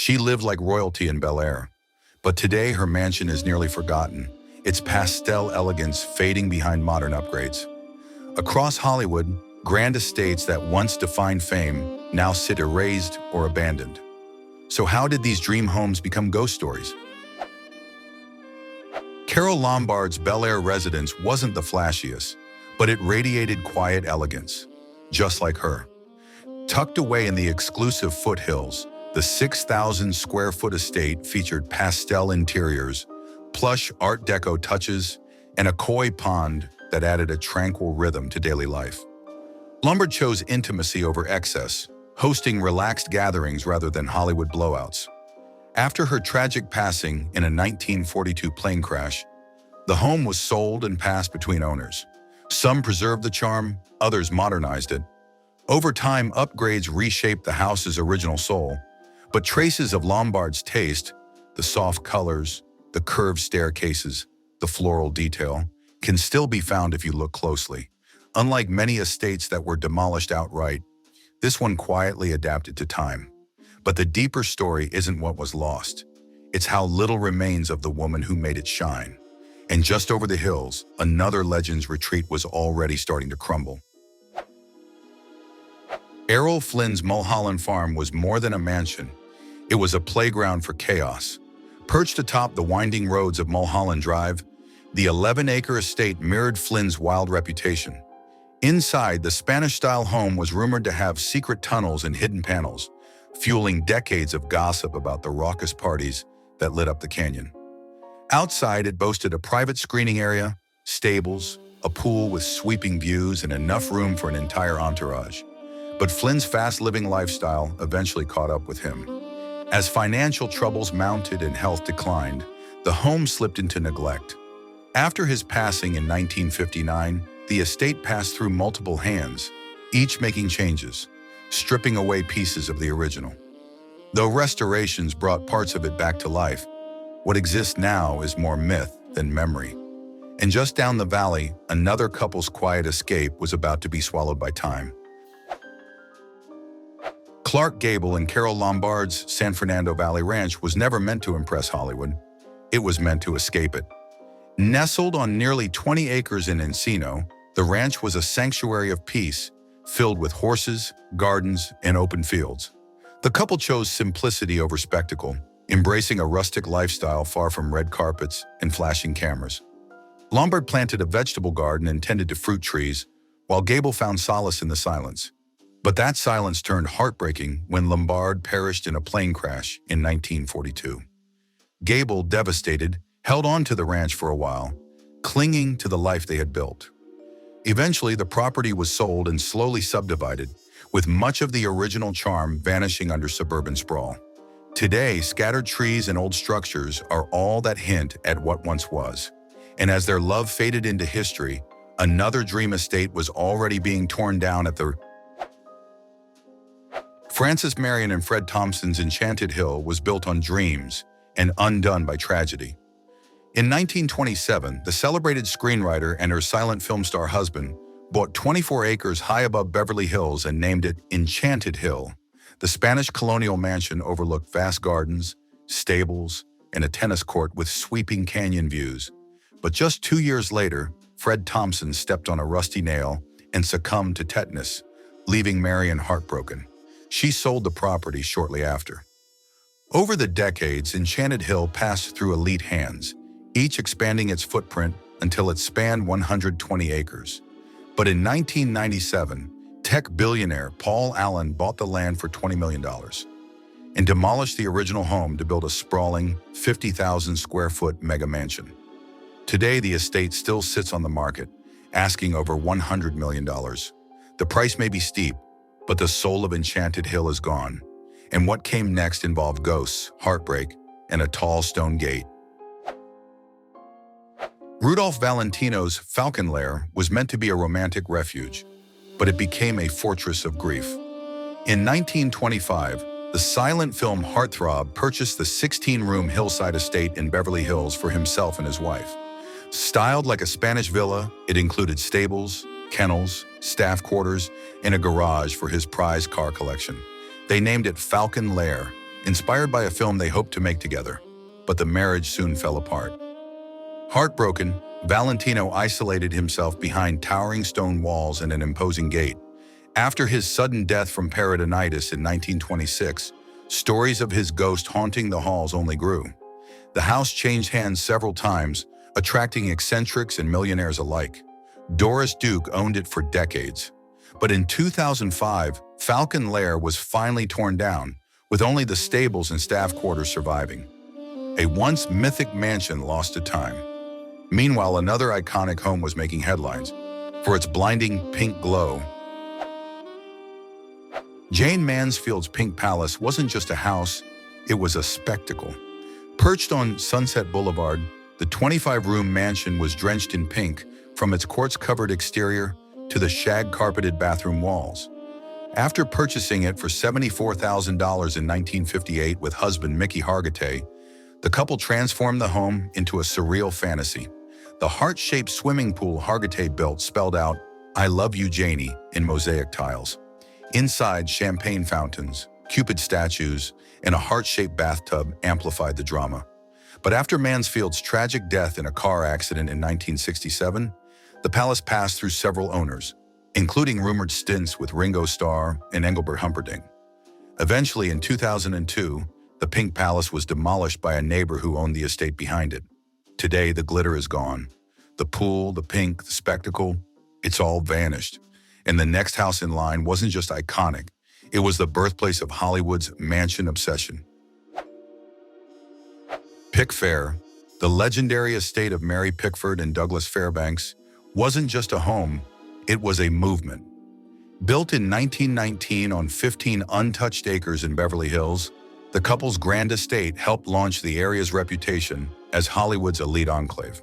She lived like royalty in Bel Air. But today her mansion is nearly forgotten, its pastel elegance fading behind modern upgrades. Across Hollywood, grand estates that once defined fame now sit erased or abandoned. So how did these dream homes become ghost stories? Carole Lombard's Bel Air residence wasn't the flashiest, but it radiated quiet elegance, just like her. Tucked away in the exclusive foothills, the 6,000 square foot estate featured pastel interiors, plush Art Deco touches, and a koi pond that added a tranquil rhythm to daily life. Lombard chose intimacy over excess, hosting relaxed gatherings rather than Hollywood blowouts. After her tragic passing in a 1942 plane crash, the home was sold and passed between owners. Some preserved the charm, others modernized it. Over time, upgrades reshaped the house's original soul, but traces of Lombard's taste, the soft colors, the curved staircases, the floral detail, can still be found if you look closely. Unlike many estates that were demolished outright, this one quietly adapted to time. But the deeper story isn't what was lost. It's how little remains of the woman who made it shine. And just over the hills, another legend's retreat was already starting to crumble. Errol Flynn's Mulholland Farm was more than a mansion. It was a playground for chaos. Perched atop the winding roads of Mulholland Drive, the 11-acre estate mirrored Flynn's wild reputation. Inside, the Spanish-style home was rumored to have secret tunnels and hidden panels, fueling decades of gossip about the raucous parties that lit up the canyon. Outside, it boasted a private screening area, stables, a pool with sweeping views, and enough room for an entire entourage. But Flynn's fast-living lifestyle eventually caught up with him. As financial troubles mounted and health declined, the home slipped into neglect. After his passing in 1959, the estate passed through multiple hands, each making changes, stripping away pieces of the original. Though restorations brought parts of it back to life, what exists now is more myth than memory. And just down the valley, another couple's quiet escape was about to be swallowed by time. Clark Gable and Carole Lombard's San Fernando Valley Ranch was never meant to impress Hollywood. It was meant to escape it. Nestled on nearly 20 acres in Encino, the ranch was a sanctuary of peace, filled with horses, gardens, and open fields. The couple chose simplicity over spectacle, embracing a rustic lifestyle far from red carpets and flashing cameras. Lombard planted a vegetable garden and tended to fruit trees, while Gable found solace in the silence. But that silence turned heartbreaking when Lombard perished in a plane crash in 1942. Gable, devastated, held on to the ranch for a while, clinging to the life they had built. Eventually, the property was sold and slowly subdivided, with much of the original charm vanishing under suburban sprawl. Today, scattered trees and old structures are all that hint at what once was. And as their love faded into history, another dream estate was already being torn down at the Frances Marion and Fred Thompson's Enchanted Hill was built on dreams and undone by tragedy. In 1927, the celebrated screenwriter and her silent film star husband bought 24 acres high above Beverly Hills and named it Enchanted Hill. The Spanish colonial mansion overlooked vast gardens, stables, and a tennis court with sweeping canyon views. But just 2 years later, Fred Thompson stepped on a rusty nail and succumbed to tetanus, leaving Marion heartbroken. She sold the property shortly after. Over the decades, Enchanted Hill passed through elite hands, each expanding its footprint until it spanned 120 acres. But in 1997, tech billionaire Paul Allen bought the land for $20 million and demolished the original home to build a sprawling 50,000 square foot mega mansion. Today, the estate still sits on the market, asking over $100 million. The price may be steep, but the soul of Enchanted Hill is gone, and what came next involved ghosts, heartbreak, and a tall stone gate. Rudolph Valentino's Falcon Lair was meant to be a romantic refuge, but it became a fortress of grief. In 1925, the silent film heartthrob purchased the 16-room hillside estate in Beverly Hills for himself and his wife. Styled like a Spanish villa, it included stables, kennels, staff quarters, and a garage for his prized car collection. They named it Falcon Lair, inspired by a film they hoped to make together, but the marriage soon fell apart. Heartbroken, Valentino isolated himself behind towering stone walls and an imposing gate. After his sudden death from peritonitis in 1926, stories of his ghost haunting the halls only grew. The house changed hands several times, attracting eccentrics and millionaires alike. Doris Duke owned it for decades. But in 2005, Falcon Lair was finally torn down, with only the stables and staff quarters surviving. A once mythic mansion lost to time. Meanwhile, another iconic home was making headlines for its blinding pink glow. Jayne Mansfield's Pink Palace wasn't just a house, it was a spectacle. Perched on Sunset Boulevard, the 25-room mansion was drenched in pink, from its quartz-covered exterior to the shag-carpeted bathroom walls. After purchasing it for $74,000 in 1958 with husband Mickey Hargitay, the couple transformed the home into a surreal fantasy. The heart-shaped swimming pool Hargitay built spelled out, "I love you, Janie," in mosaic tiles. Inside, champagne fountains, Cupid statues, and a heart-shaped bathtub amplified the drama. But after Mansfield's tragic death in a car accident in 1967, the palace passed through several owners, including rumored stints with Ringo Starr and Engelbert Humperdinck. Eventually, in 2002, the Pink Palace was demolished by a neighbor who owned the estate behind it. Today, the glitter is gone. The pool, the pink, the spectacle, it's all vanished. And the next house in line wasn't just iconic, it was the birthplace of Hollywood's mansion obsession. Pickfair, the legendary estate of Mary Pickford and Douglas Fairbanks, wasn't just a home, it was a movement. Built in 1919 on 15 untouched acres in Beverly Hills, the couple's grand estate helped launch the area's reputation as Hollywood's elite enclave.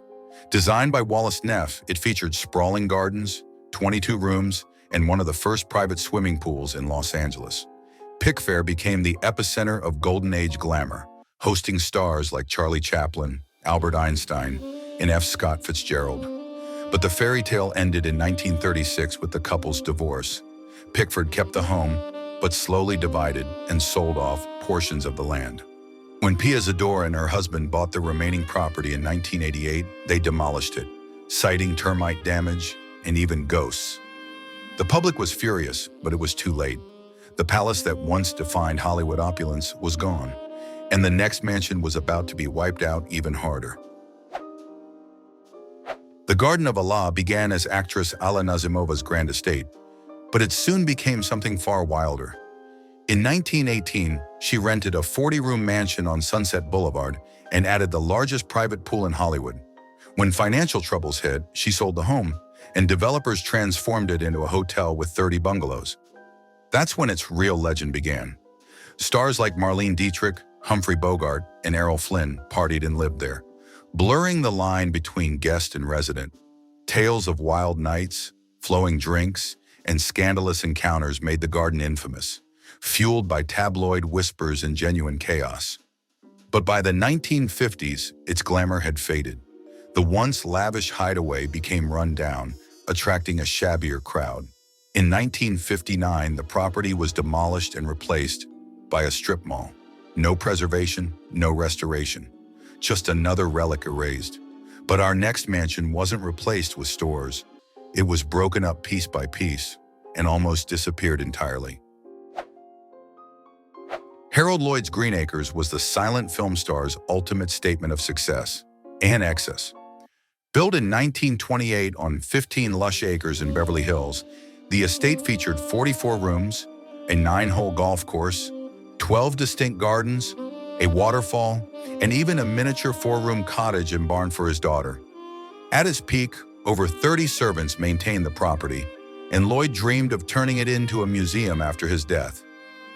Designed by Wallace Neff, it featured sprawling gardens, 22 rooms, and one of the first private swimming pools in Los Angeles. Pickfair became the epicenter of Golden Age glamour, hosting stars like Charlie Chaplin, Albert Einstein, and F. Scott Fitzgerald. But the fairy tale ended in 1936 with the couple's divorce. Pickford kept the home, but slowly divided and sold off portions of the land. When Pia Zadora and her husband bought the remaining property in 1988, they demolished it, citing termite damage and even ghosts. The public was furious, but it was too late. The palace that once defined Hollywood opulence was gone, and the next mansion was about to be wiped out even harder. The Garden of Allah began as actress Alla Nazimova's grand estate, but it soon became something far wilder. In 1918, she rented a 40-room mansion on Sunset Boulevard and added the largest private pool in Hollywood. When financial troubles hit, she sold the home, and developers transformed it into a hotel with 30 bungalows. That's when its real legend began. Stars like Marlene Dietrich, Humphrey Bogart, and Errol Flynn partied and lived there, blurring the line between guest and resident. Tales of wild nights, flowing drinks, and scandalous encounters made the garden infamous, fueled by tabloid whispers and genuine chaos. But by the 1950s, its glamour had faded. The once lavish hideaway became run down, attracting a shabbier crowd. In 1959, the property was demolished and replaced by a strip mall. No preservation, no restoration. Just another relic erased. But our next mansion wasn't replaced with stores. It was broken up piece by piece and almost disappeared entirely. Harold Lloyd's Green Acres was the silent film star's ultimate statement of success and excess. Built in 1928 on 15 lush acres in Beverly Hills, the estate featured 44 rooms, a 9-hole golf course, 12 distinct gardens, a waterfall, and even a miniature 4-room cottage and barn for his daughter. At its peak, over 30 servants maintained the property, and Lloyd dreamed of turning it into a museum after his death.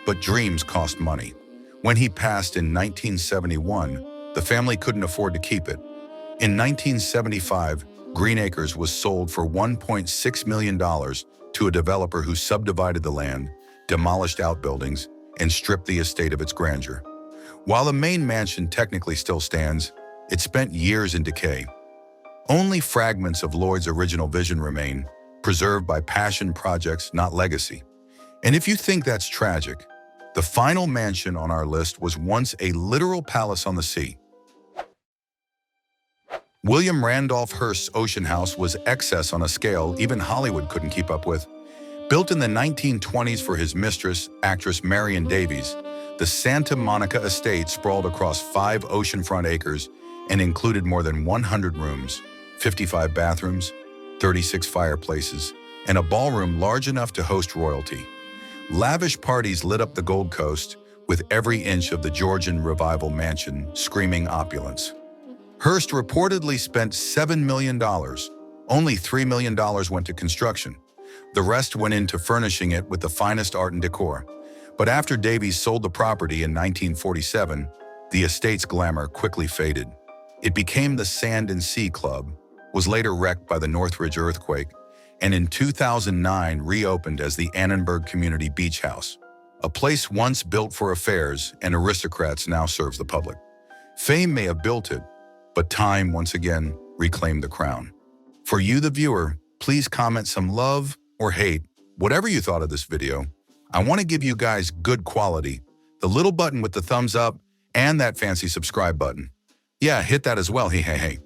But dreams cost money. When he passed in 1971, the family couldn't afford to keep it. In 1975, Green Acres was sold for $1.6 million to a developer who subdivided the land, demolished outbuildings, and stripped the estate of its grandeur. While the main mansion technically still stands, it spent years in decay. Only fragments of Lloyd's original vision remain, preserved by passion projects, not legacy. And if you think that's tragic, The final mansion on our list was once a literal palace on the sea. William Randolph Hearst's Ocean House was excess on a scale even Hollywood couldn't keep up with. Built in the 1920s for his mistress, actress Marion Davies, the Santa Monica estate sprawled across 5 oceanfront acres and included more than 100 rooms, 55 bathrooms, 36 fireplaces, and a ballroom large enough to host royalty. Lavish parties lit up the Gold Coast, with every inch of the Georgian Revival mansion screaming opulence. Hearst reportedly spent $7 million. Only $3 million went to construction. The rest went into furnishing it with the finest art and decor. But after Davies sold the property in 1947, the estate's glamour quickly faded. It became the Sand and Sea Club, was later wrecked by the Northridge earthquake, and in 2009 reopened as the Annenberg Community Beach House, a place once built for affairs and aristocrats now serves the public. Fame may have built it, but time once again reclaimed the crown. For you, the viewer, please comment some love or hate, whatever you thought of this video. I want to give you guys good quality, the little button with the thumbs up and that fancy subscribe button. Yeah, hit that as well, hey.